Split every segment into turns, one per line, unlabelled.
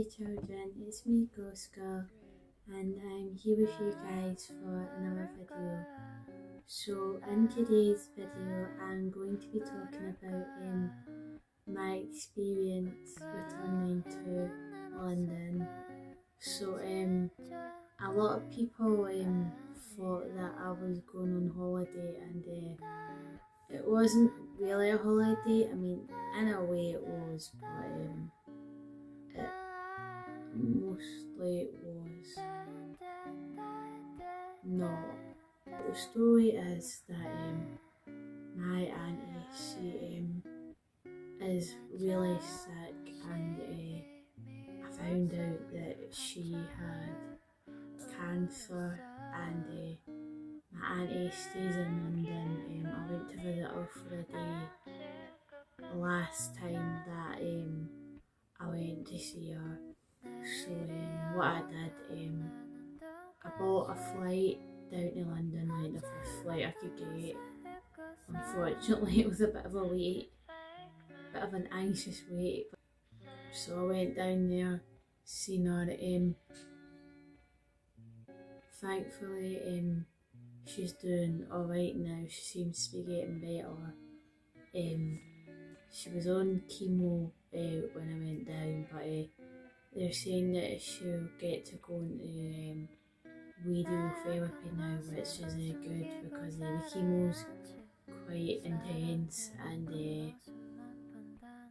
children, it's me Goska and I'm here with you guys for another video. So in today's video I'm going to be talking about my experience returning to London. So a lot of people thought that I was going on holiday and it wasn't really a holiday. I mean, in a way it was, but it mostly was not. The story is that my auntie, she is really sick, and I found out that she had cancer, and my auntie stays in London. I went to visit her for a day last time that I went to see her. So what I did, I bought a flight down to London, like the first flight I could get. Unfortunately it was a bit of a wait, bit of an anxious wait. So I went down there, seen her. Thankfully she's doing alright now, she seems to be getting better. She was on chemo when I went down, but they're saying that she'll get to go into radiotherapy now, which is good because the chemo's quite intense, and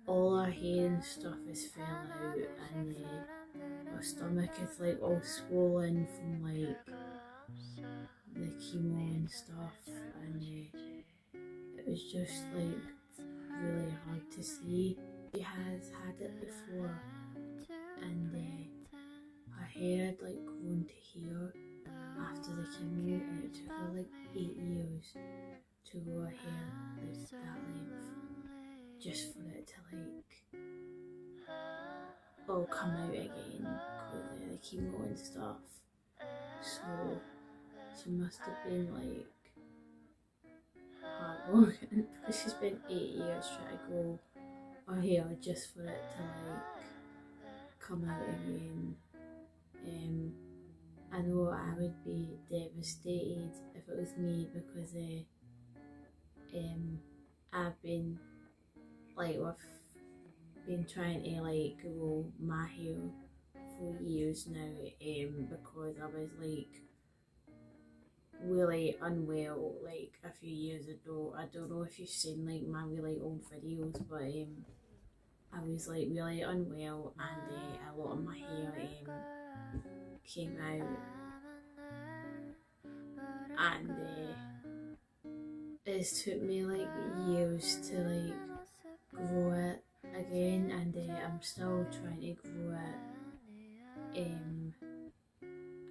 all her hair and stuff is fell out, and her stomach is like all swollen from like the chemo and stuff, and it was just like really hard to see. She has had it before, and her hair had like grown to here after the chemo, and it took her like 8 years to grow her hair like that length, just for it to like all come out again because of the chemo and stuff. So she must have been like heartbroken because she spent 8 years trying to grow her hair just for it to like come out again. I know I would be devastated if it was me, because I've been like, we've been trying to like grow my hair for years now, because I was like really unwell like a few years ago. I don't know if you've seen like my really old videos, but I was like really unwell, and a lot of my hair came out, and it's took me like years to like grow it again, and I'm still trying to grow it.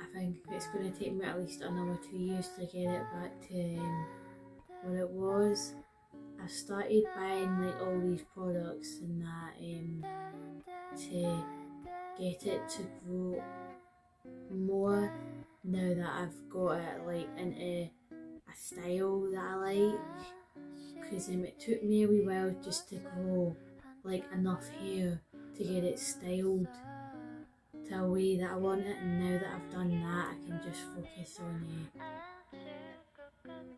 I think it's going to take me at least another 2 years to get it back to what it was. I started buying like all these products and that to get it to grow more, now that I've got it like into a style that I like, because it took me a wee while just to grow like enough hair to get it styled to a way that I want it, and now that I've done that I can just focus on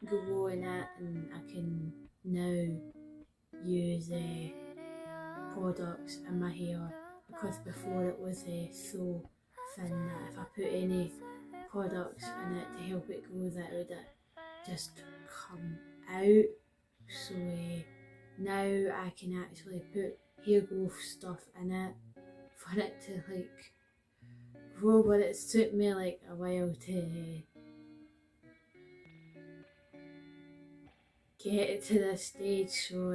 growing it, and I can now use products in my hair, because before it was so thin that if I put any products in it to help it grow, that it would just come out. So now I can actually put hair growth stuff in it for it to like grow, but it took me like a while to get it to this stage. So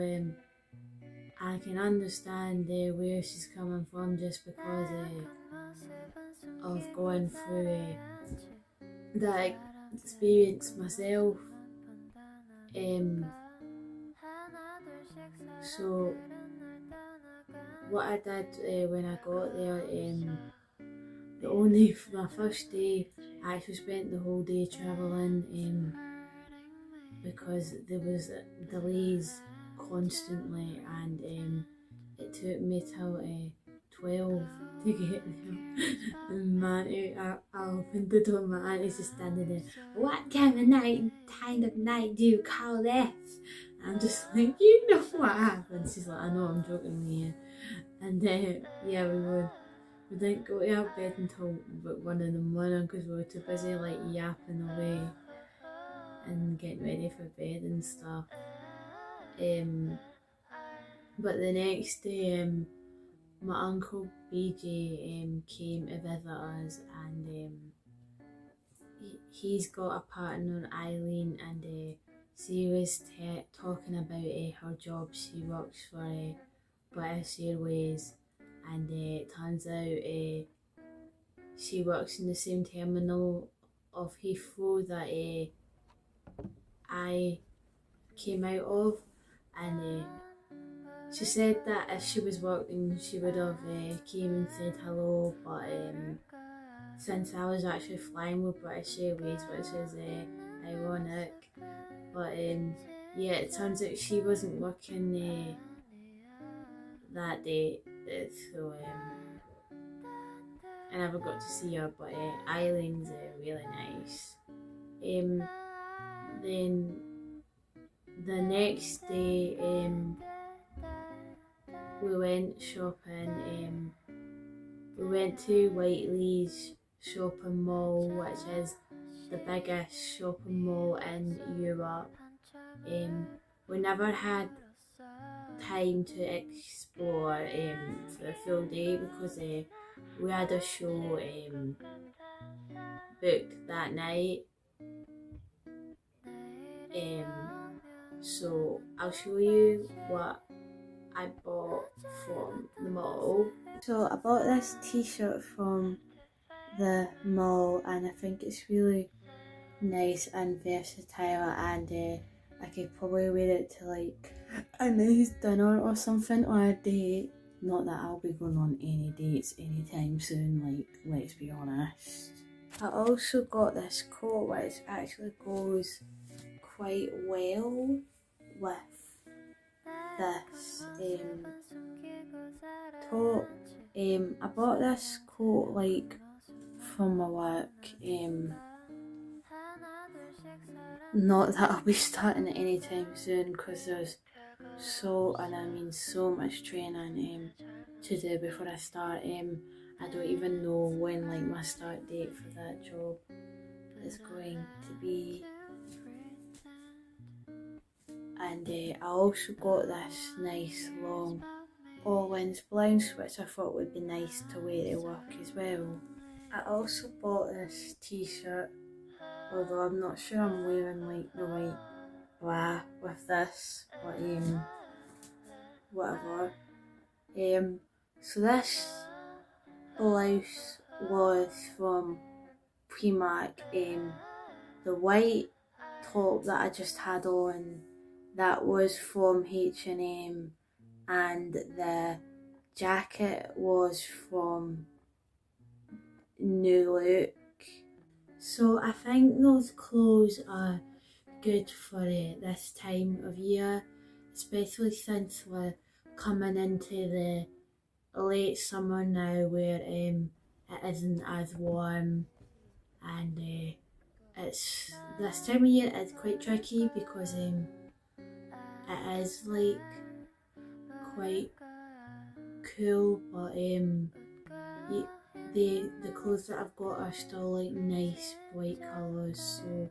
I can understand where she's coming from, just because of going through that experience myself. So what I did when I got there, my first day, I actually spent the whole day travelling, because there was delays constantly, and it took me till 12 to get there. And my auntie, I opened the door, my auntie's just standing there. What time of night do you call this? I'm just like, you know what happened? She's like, I know, I'm joking with you. And yeah, we didn't go to our bed until about 1 in the morning because we were too busy like yapping away and getting ready for bed and stuff. But the next day, my uncle BJ came to visit us, and he's got a partner, Eileen, and she was talking about her job. She works for British Airways, and it turns out she works in the same terminal of Heathrow that I came out of, and she said that if she was working she would have came and said hello, but since I was actually flying with British Airways, which is ironic, but yeah, it turns out she wasn't working that day, so I never got to see her, but Eileen's really nice. Then the next day we went shopping. We went to Whiteley's shopping mall, which is the biggest shopping mall in Europe. We never had time to explore for a full day because we had a show booked that night. So I'll show you what I bought from the mall. So I bought this t-shirt from the mall, and I think it's really nice and versatile, and I could probably wear it to like a nice dinner or something, or a date. Not that I'll be going on any dates anytime soon, like, let's be honest. I also got this coat which actually goes quite well with this top. I bought this coat like from my work. Not that I'll be starting it anytime soon because there's so much training to do before I start. I don't even know when like my start date for that job is going to be. And I also got this nice long Orleans blouse which I thought would be nice to wear to work as well. I also bought this t-shirt, although I'm not sure I'm wearing like the white bra with this, but whatever. So this blouse was from Primark. The white top that I just had on, that was from H&M, and the jacket was from New Look. So I think those clothes are good for this time of year, especially since we're coming into the late summer now where it isn't as warm, and it's this time of year it's quite tricky because it is like quite cool, but the clothes that I've got are still like nice bright colours, so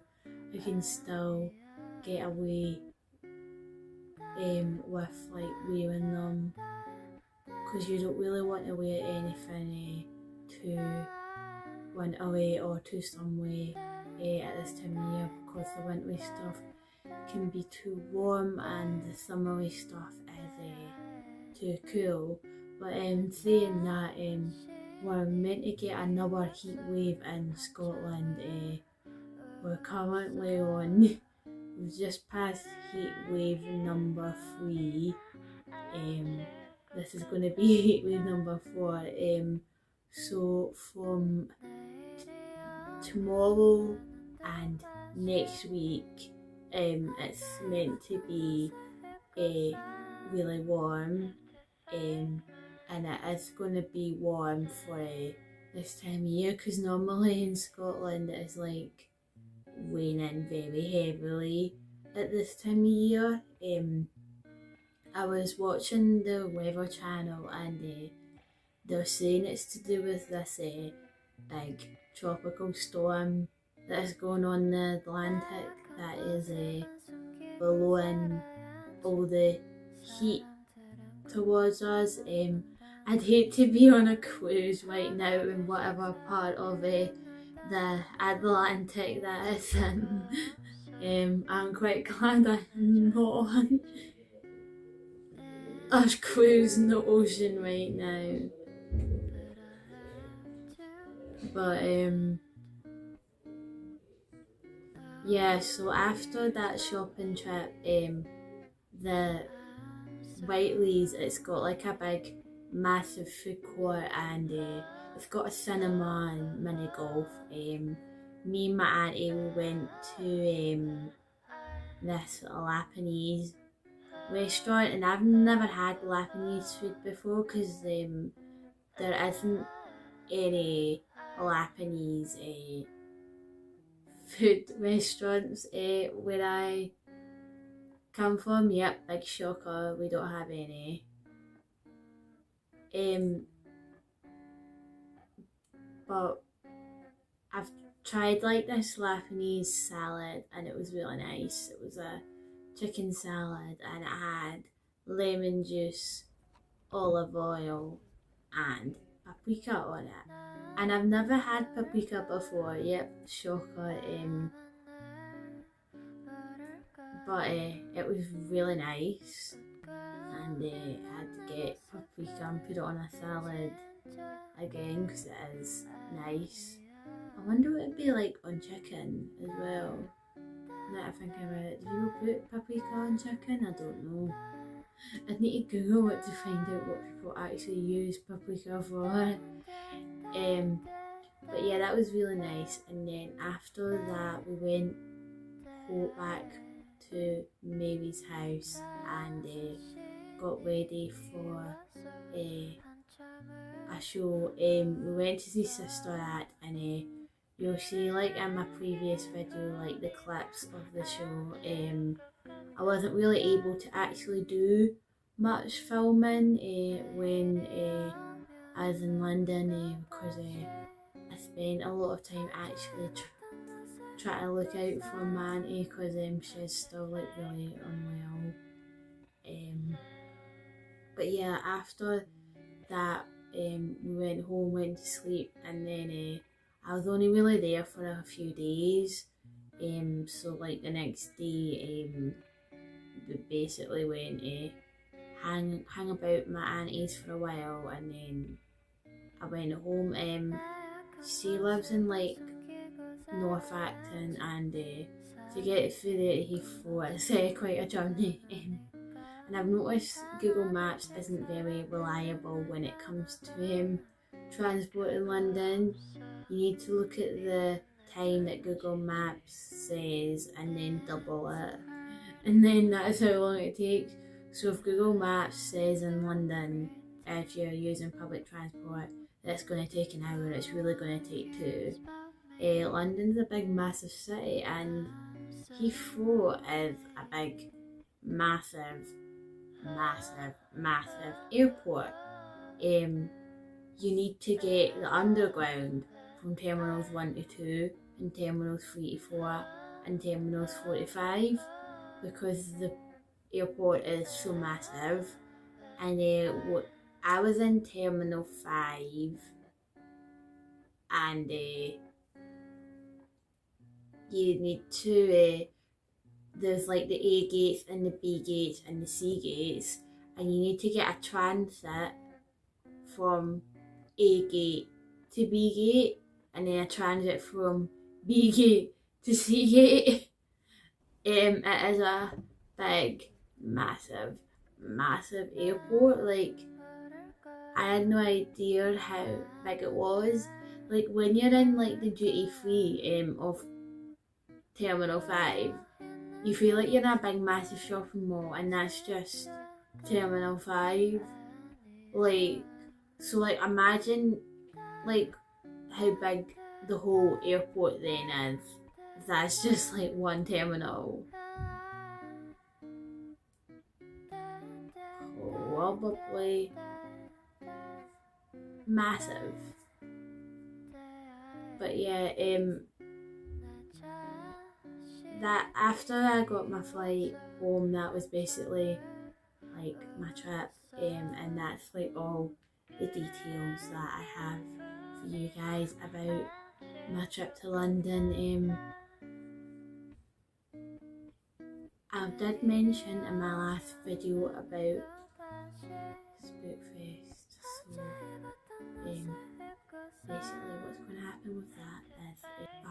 I can still get away with like wearing them, because you don't really want to wear anything too wintery or too summery at this time of year, because the wintry stuff can be too warm and the summery stuff is too cool. But saying that, we're meant to get another heat wave in Scotland. We're currently on, we've just passed heat wave number 3. This is going to be heat wave number 4. So from tomorrow and next week, it's meant to be really warm, and and it is going to be warm for this time of year, because normally in Scotland it is like raining very heavily at this time of year. I was watching the Weather Channel, and they're saying it's to do with this big tropical storm that is going on in the Atlantic that is blowing all the heat towards us. I'd hate to be on a cruise right now in whatever part of the Atlantic that is in. I'm quite glad I'm not on a cruise in the ocean right now. But yeah, so after that shopping trip, the Whiteley's, it's got like a big massive food court, and it's got a cinema and mini golf. Me and my auntie, we went to this Lapanese restaurant, and I've never had Lapanese food before, because there isn't any Lapanese food restaurants where I come from. Yep, big shocker, we don't have any. But I've tried like this Japanese salad, and it was really nice. It was a chicken salad, and it had lemon juice, olive oil, and paprika on it. And I've never had paprika before. Yep, shocker. But it was really nice, and I had to get paprika and put it on a salad again, because it is nice. I wonder what it'd be like on chicken as well. Now I think about it, do people put paprika on chicken? I don't know. I'd need to Google it to find out what people actually use paprika for. But yeah, that was really nice. And then after that, we went back to Mary's house and got ready for a show. We went to see Sister Act, and you'll see, like in my previous video, like the clips of the show. I wasn't really able to actually do much filming when I was in London, because I spent a lot of time actually trying to look out for my auntie, because she's still like really unwell. But yeah, after that, we went home, went to sleep, and then I was only really there for a few days. So like the next day, we basically went hang about my auntie's for a while, and then I went home. She lives in like North Acton, and to get through there to Heathrow, it's quite a journey. And I've noticed Google Maps isn't very reliable when it comes to transport in London. You need to look at the time that Google Maps says and then double it, and then that's how long it takes. So if Google Maps says in London, if you're using public transport, that's going to take an hour, it's really going to take 2. London's a big massive city, and Heathrow is a big massive airport. You need to get the underground from terminals 1 to 2 and terminals 3 to 4 and terminals 4 to 5, because the airport is so massive. And I was in terminal 5, and you need to there's like the A gates and the B gates and the C gates, and you need to get a transit from A gate to B gate, and then a transit from B gate to C gate. It is a big, massive airport. Like, I had no idea how big it was. Like, when you're in like the duty free of Terminal 5, you feel like you're in a big massive shopping mall, and that's just Terminal 5. Like, So like imagine like how big the whole airport then is. That's just like one terminal. Probably massive. But yeah, that after I got my flight home, that was basically like my trip, and that's like all the details that I have for you guys about my trip to London. I did mention in my last video about Spookfest, so basically what's going to happen with that is a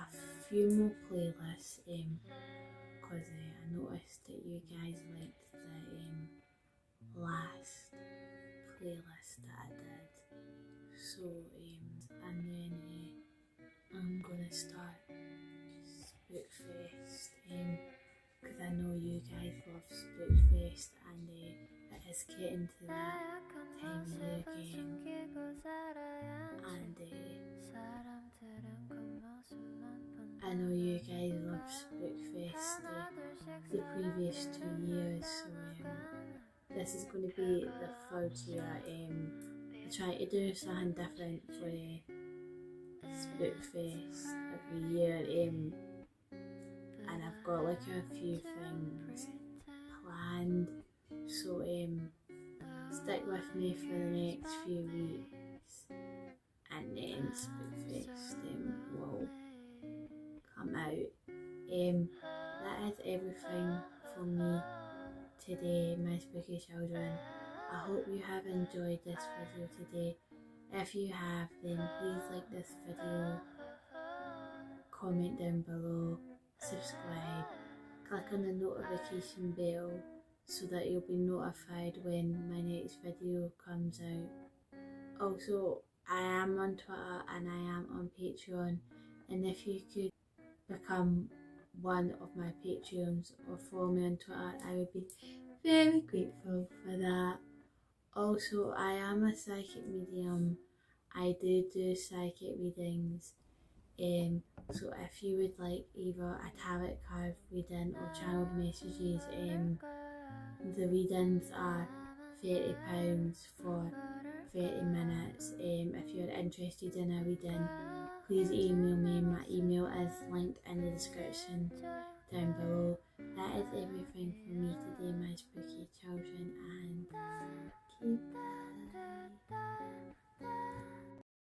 few more playlists, because I noticed that you guys liked the last playlist that I did, so and then I'm gonna start Spookfest, because I know you guys love Spookfest, and it is getting to that time of year again, and I know you guys love Spookfest the previous 2 years, so this is going to be the third year. I try to do something different for Spookfest every year, and I've got like a few things planned, so stick with me for the next few weeks, and then Spookfest will come out. That is everything for me today, my spooky children. I hope you have enjoyed this video today. If you have, then please like this video, comment down below, subscribe, click on the notification bell so that you'll be notified when my next video comes out. Also, I am on Twitter and I am on Patreon, and if you could become one of my Patreons or follow me on Twitter, I would be very grateful for that. Also, I am a psychic medium. I do psychic readings. So if you would like either a tarot card reading or channeled messages, the readings are £30 for 30 minutes. If you're interested in a reading, please email me. My email is linked in the description down below. That is everything for me today, my spooky children.